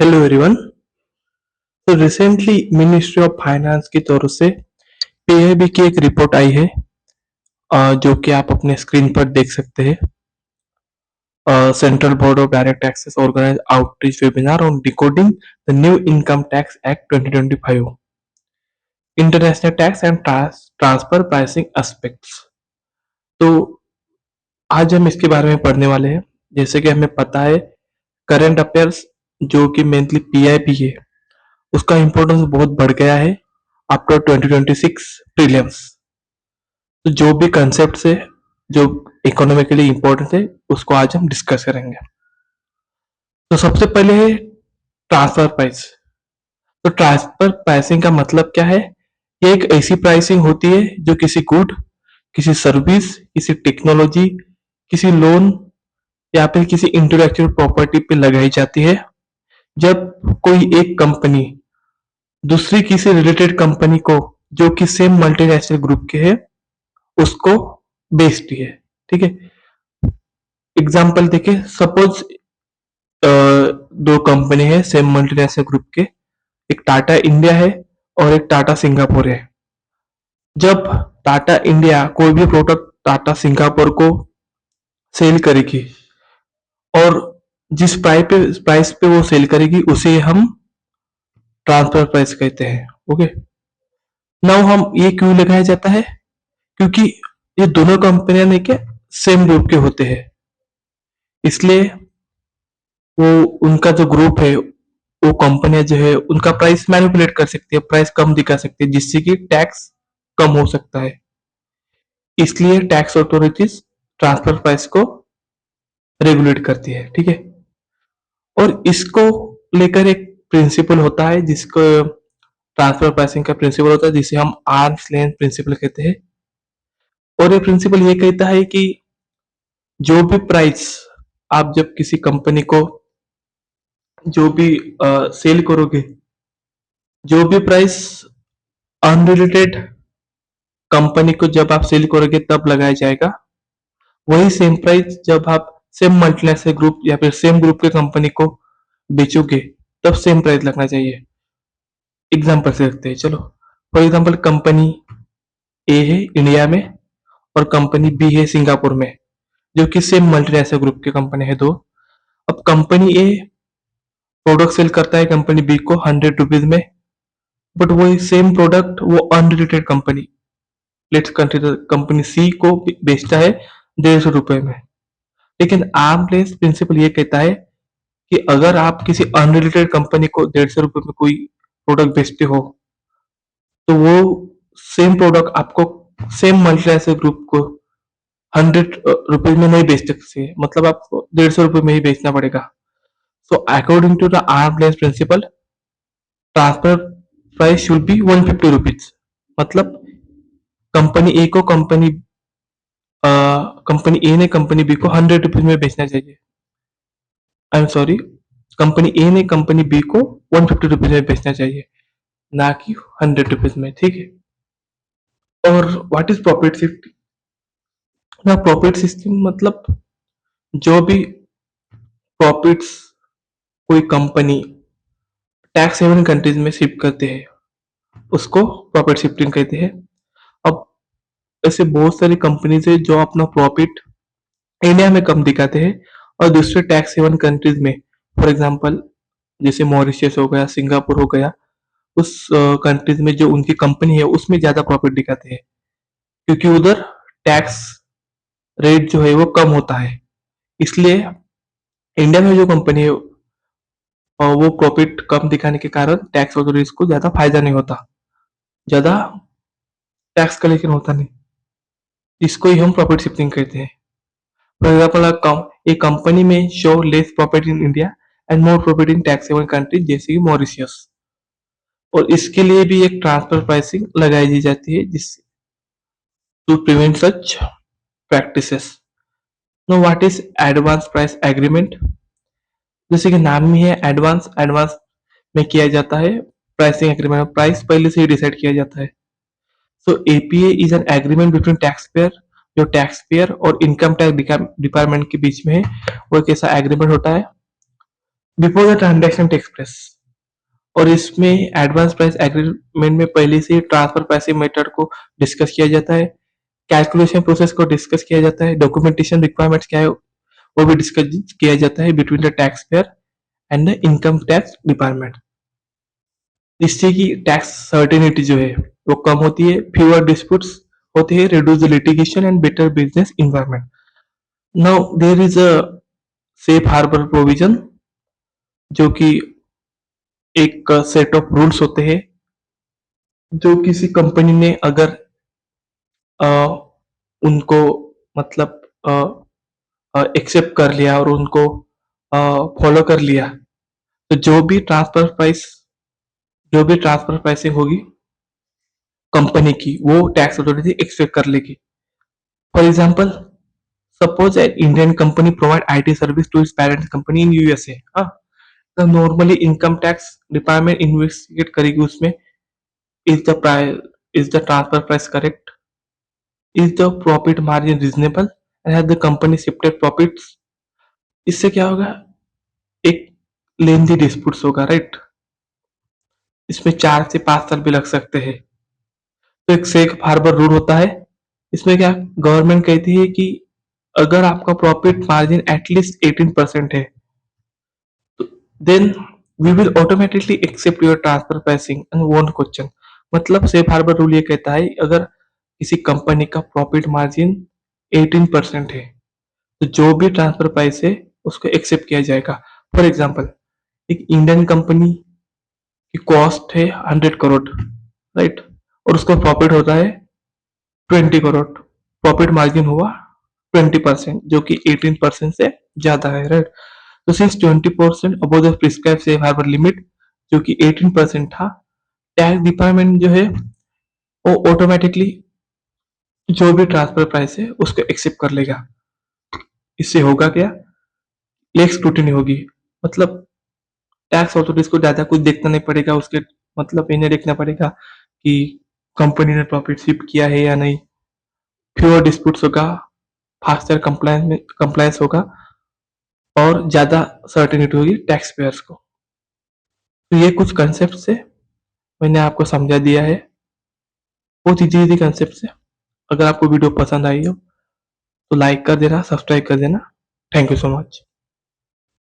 Hello everyone. तो recently ministry of finance की तरफ से पीआईबी की एक रिपोर्ट आई है, जो कि आप अपने स्क्रीन पर देख सकते हैं। Central Board of Direct Taxes organise outreach webinar on decoding the new income tax act 2025, international tax and transfer pricing aspects. तो आज हम इसके बारे में पढ़ने वाले हैं। जैसे कि हमें पता है, करंट अफेयर्स जो कि मेनली पीआईबी है, उसका इम्पोर्टेंस बहुत बढ़ गया है आफ्टर 2026 प्रीलिम्स। तो जो भी कंसेप्ट है जो इकोनॉमिकली इम्पोर्टेंट है, उसको आज हम डिस्कस करेंगे। तो सबसे पहले है ट्रांसफर प्राइस। तो ट्रांसफर प्राइसिंग का मतलब क्या है? ये एक ऐसी प्राइसिंग होती है जो किसी गुड, किसी सर्विस, किसी टेक्नोलॉजी, किसी लोन या फिर किसी इंटेलेक्चुअल प्रॉपर्टी पे लगाई जाती है जब कोई एक कंपनी दूसरी किसी रिलेटेड कंपनी को, जो कि सेम मल्टीनेशनल ग्रुप के है, उसको बेचती है। ठीक है। एग्जाम्पल देखिए, सपोज दो कंपनी है सेम मल्टीनेशनल ग्रुप के, एक टाटा इंडिया है और एक टाटा सिंगापुर है। जब टाटा इंडिया कोई भी प्रोडक्ट टाटा सिंगापुर को सेल करेगी और जिस प्राइस पे वो सेल करेगी, उसे हम ट्रांसफर प्राइस कहते हैं। ओके। नाउ हम ये क्यों लगाया जाता है? क्योंकि ये दोनों कंपनियां ने क्या, सेम ग्रुप के होते हैं, इसलिए वो उनका जो ग्रुप है, वो कंपनियां जो है उनका प्राइस मैनिपुलेट कर सकती है, प्राइस कम दिखा सकती है, जिससे कि टैक्स कम हो सकता है। इसलिए टैक्स अथॉरिटीज ट्रांसफर प्राइस को रेगुलेट करती है। ठीक है। और इसको लेकर एक प्रिंसिपल होता है, जिसको ट्रांसफर प्राइसिंग का प्रिंसिपल होता है, जिसे हम आर्म्स लेंथ प्रिंसिपल कहते हैं। और ये प्रिंसिपल ये कहता है कि जो भी प्राइस आप जब किसी कंपनी को जो भी सेल करोगे, जो भी प्राइस अनरिलेटेड कंपनी को जब आप सेल करोगे तब लगाया जाएगा, वही सेम प्राइस जब आप सेम मल्टीनेशनल ग्रुप या फिर सेम ग्रुप के कंपनी को बेचोगे, तब सेम प्राइस लगना चाहिए। एग्जाम्पल से रखते हैं, चलो। फॉर एग्जाम्पल, कंपनी ए है इंडिया में और कंपनी बी है सिंगापुर में, जो कि सेम मल्टीनेशनल ग्रुप के कंपनी है दो। अब कंपनी ए प्रोडक्ट सेल करता है कंपनी बी को 100 रुपीज में, बट वही सेम प्रोडक्ट वो unrelated company, let's consider company C को बेचता है 150 रुपए में। लेकिन आर्म लेंथ प्रिंसिपल ये कहता है कि अगर आप किसी अनरिलेटेड कंपनी को 150 रुपए में कोई प्रोडक्ट बेचते हो, तो वो सेम प्रोडक्ट आपको सेम मल्टीनेशनल ग्रुप को 100 रुपीज में नहीं बेच सकते, मतलब आपको 150 रुपए में ही बेचना पड़ेगा। So according to the arm length principle, transfer price should be 150 rupees. मतलब कंपनी ए को कंपनी ए ने कंपनी बी को 100 रुपीज में बेचना चाहिए। आई एम सॉरी, कंपनी ए ने कंपनी बी को 150 रुपीज में बेचना चाहिए, ना कि 100 रुपीज में। ठीक है। और व्हाट इज प्रॉफिट शिफ्टिंग? ना, प्रॉफिट शिफ्टिंग मतलब जो भी प्रॉफिट्स कोई कंपनी टैक्स हेवन कंट्रीज में शिफ्ट करते हैं, उसको प्रॉफिट शिफ्टिंग कहते हैं। अब ऐसे बहुत सारी कंपनीज है जो अपना प्रॉफिट इंडिया में कम दिखाते हैं और दूसरे टैक्स हेवन कंट्रीज में, फॉर एग्जांपल जैसे मॉरिशस हो गया, सिंगापुर हो गया, उस कंट्रीज में जो उनकी कंपनी है उसमें ज्यादा प्रॉफिट दिखाते हैं, क्योंकि उधर टैक्स रेट जो है वो कम होता है। इसलिए इंडिया में जो कंपनी है, वो प्रॉफिट कम दिखाने के कारण टैक्स अथॉरिटीज को ज्यादा फायदा नहीं होता, ज्यादा टैक्स कलेक्शन होता नहीं। इसको ही हम प्रॉफिट शिफ्टिंग कहते हैं। For example, a company may show less profit in India and more profit in tax haven countries जैसे कि मॉरिशियस, और इसके लिए भी एक ट्रांसफर प्राइसिंग लगाई दी जाती है जिससे to prevent such practices. No, what is advance price agreement? जैसे कि नाम में है एडवांस, एडवांस में किया जाता है प्राइसिंग एग्रीमेंट, प्राइस पहले से ही डिसाइड किया जाता है। So APA is an agreement between taxpayer, जो टैक्स पेयर और इनकम टैक्स डिपार्टमेंट के बीच में है, वो एक ऐसा एग्रीमेंट होता है before the transaction takes place. और इसमें एडवांस प्राइस एग्रीमेंट में पहले से ही ट्रांसफर प्राइसिंग मेथड को डिस्कस किया जाता है, कैलकुलेशन प्रोसेस को डिस्कस किया जाता है, डॉक्यूमेंटेशन रिक्वायरमेंट्स क्या है वो भी डिस्कस किया जाता है between the tax payer and the income tax department. इससे कि टैक्स सर्टेनिटी जो है वो कम होती है, फ्यूअर डिस्प्यूट्स होते हैं, reduce the litigation and better business environment. Now there is a safe harbour provision, जो कि एक सेट ऑफ रूल्स होते हैं जो किसी कंपनी ने अगर अ, उनको मतलब एक्सेप्ट कर लिया और उनको फॉलो कर लिया, तो जो भी ट्रांसफर प्राइसिंग होगी कंपनी की वो टैक्स अथॉरिटी एक्सपेक्ट कर लेगी। For example, suppose an Indian company provide IT service to its parent company in USA. हाँ, तो normally income tax department investigate करेगी उसमें, is the transfer price correct, is the profit margin reasonable and has the company shifted profits. इससे क्या होगा, एक lengthy disputes होगा, right. इसमें 4 से 5 साल भी लग सकते हैं। तो एक सेफ हार्बर रूल होता है, इसमें क्या गवर्नमेंट कहती है कि अगर आपका प्रॉफिट मार्जिन एटलीस्ट 18% है, तो then we will automatically accept your transfer pricing and won't question. मतलब सेफ हार्बर रूल ये कहता है अगर किसी कंपनी का प्रॉफिट मार्जिन 18% है, तो जो भी ट्रांसफर प्राइस है उसको एक्सेप्ट किया जाएगा। फॉर एग्जाम्पल, एक इंडियन कंपनी की कॉस्ट है 100 करोड़, राइट, और उसका प्रॉफिट होता है 20 करोड़, प्रॉफिट मार्जिन हुआ 20%, जो कि 18% से ज्यादा है, राइट। तो since 20% above the prescribe safe harbour limit, जो कि 18% था, टैक्स डिपार्टमेंट जो है वो ऑटोमेटिकली जो भी ट्रांसफर प्राइस है उसको एक्सेप्ट कर लेगा। इससे होगा क्या, लेक्स स्क्रूटिनी होगी, मतलब टैक्स अथॉरिटीज को ज्यादा कुछ देखना नहीं पड़ेगा, उसके मतलब इन्हें देखना पड़ेगा कि कंपनी ने प्रॉफिट शिफ्ट किया है या नहीं, फ्यूअर डिस्प्यूट्स होगा, फास्टर कंप्लायंस होगा और ज्यादा सर्टेनिटी होगी टैक्स पेयर्स को। तो ये कुछ कंसेप्ट है, मैंने आपको समझा दिया है, बहुत इजी इजी कंसेप्ट है। अगर आपको वीडियो पसंद आई हो तो लाइक कर देना, सब्सक्राइब कर देना। Thank you so much.